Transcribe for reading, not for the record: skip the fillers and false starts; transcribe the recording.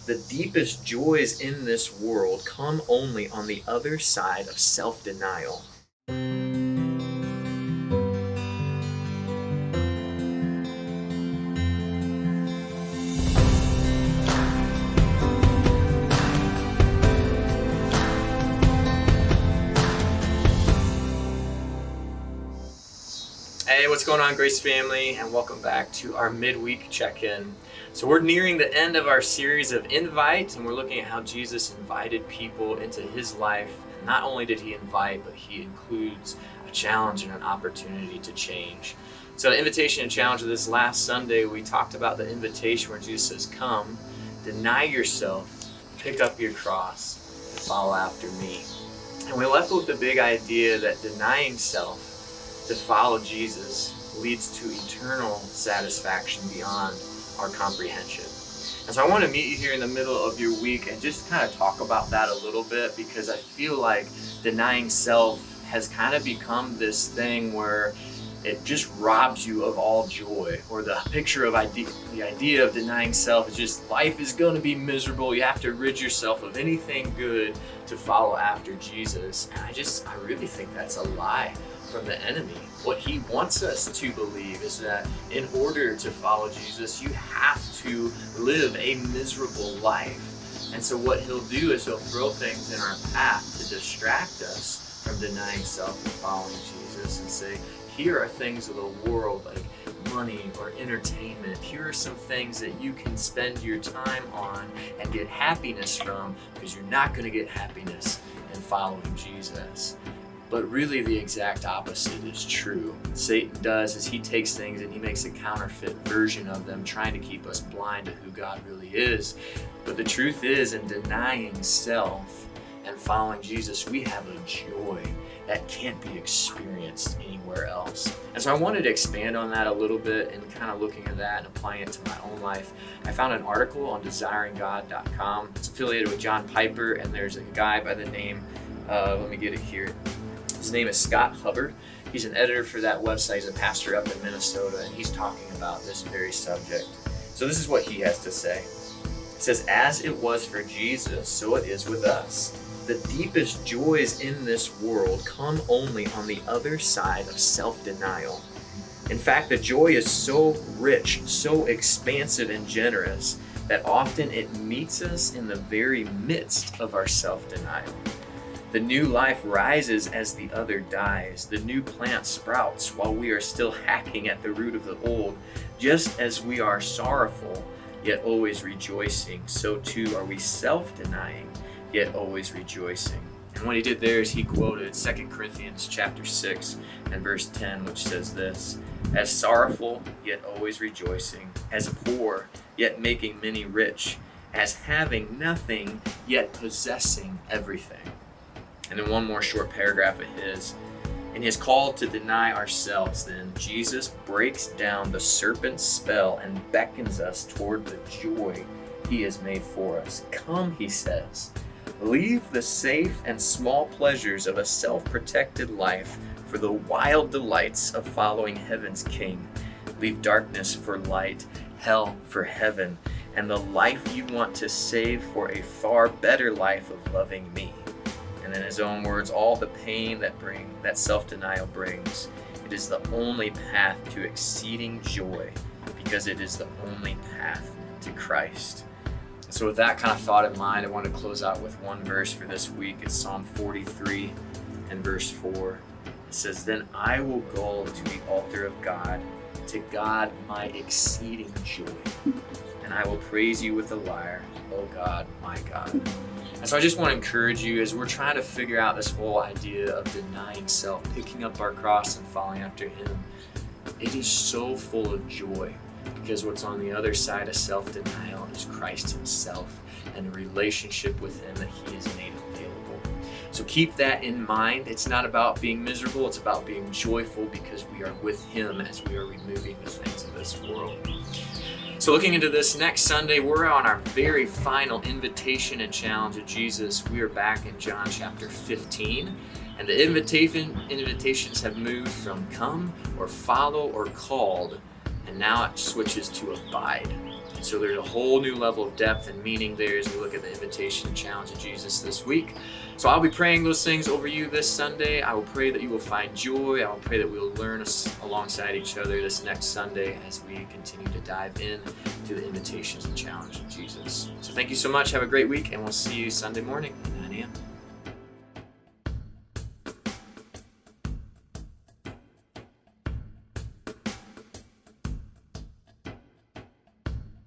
The deepest joys in this world come only on the other side of self-denial. Hey, what's going on, Grace family, and welcome back to our midweek check-in. So we're nearing the end of our series of Invite, and we're looking at how Jesus invited people into his life. And not only did he invite, but he includes a challenge and an opportunity to change. So the invitation and challenge of this last Sunday, we talked about the invitation where Jesus says, come, deny yourself, pick up your cross, and follow after me. And we left with the big idea that denying self to follow Jesus leads to eternal satisfaction beyond our comprehension. And so I want to meet you here in the middle of your week and just kind of talk about that a little bit, because I feel like denying self has kind of become this thing where it just robs you of all joy, or the picture of the idea of denying self is just life is going to be miserable. You have to rid yourself of anything good to follow after Jesus. And I really think that's a lie from the enemy. What he wants us to believe is that in order to follow Jesus, you have to live a miserable life. And so what he'll do is he'll throw things in our path to distract us from denying self and following Jesus, and say, here are things of the world like money or entertainment. Here are some things that you can spend your time on and get happiness from, because you're not going to get happiness in following Jesus. But really the exact opposite is true. Satan does is he takes things and he makes a counterfeit version of them, trying to keep us blind to who God really is. But the truth is, in denying self and following Jesus, we have a joy that can't be experienced anywhere else. And so I wanted to expand on that a little bit and kind of looking at that and applying it to my own life. I found an article on desiringgod.com. It's affiliated with John Piper, and there's a guy by the name, let me get it here. His name is Scott Hubbard. He's an editor for that website. He's a pastor up in Minnesota, and he's talking about this very subject. So this is what he has to say. It says, as it was for Jesus, so it is with us. The deepest joys in this world come only on the other side of self-denial. In fact, the joy is so rich, so expansive and generous, that often it meets us in the very midst of our self-denial. The new life rises as the other dies. The new plant sprouts while we are still hacking at the root of the old. Just as we are sorrowful, yet always rejoicing, so too are we self-denying, yet always rejoicing. And what he did there is he quoted 2 Corinthians chapter 6 and verse 10, which says this, as sorrowful, yet always rejoicing, as poor, yet making many rich, as having nothing, yet possessing everything. And then one more short paragraph of his. In his call to deny ourselves, then, Jesus breaks down the serpent's spell and beckons us toward the joy he has made for us. Come, he says, leave the safe and small pleasures of a self-protected life for the wild delights of following heaven's King. Leave darkness for light, hell for heaven, and the life you want to save for a far better life of loving me. And in his own words, all the pain that self-denial brings, it is the only path to exceeding joy, because it is the only path to Christ. So with that kind of thought in mind, I want to close out with one verse for this week. It's Psalm 43 and verse 4. It says, then I will go to the altar of God, to God my exceeding joy. And I will praise you with a lyre, O God, my God. And so I just want to encourage you, as we're trying to figure out this whole idea of denying self, picking up our cross and following after him, it is so full of joy, because what's on the other side of self-denial is Christ himself and a relationship with him that he has made available. So keep that in mind. It's not about being miserable, it's about being joyful, because we are with him as we are removing the things of this world. So looking into this next Sunday, we're on our very final invitation and challenge of Jesus. We are back in John chapter 15, and the invitations have moved from come or follow or called, and now it switches to abide. So there's a whole new level of depth and meaning there as we look at the invitation and challenge of Jesus this week. So I'll be praying those things over you this Sunday. I will pray that you will find joy. I will pray that we will learn alongside each other this next Sunday as we continue to dive in to the invitations and challenge of Jesus. So thank you so much. Have a great week, and we'll see you Sunday morning at 9 a.m.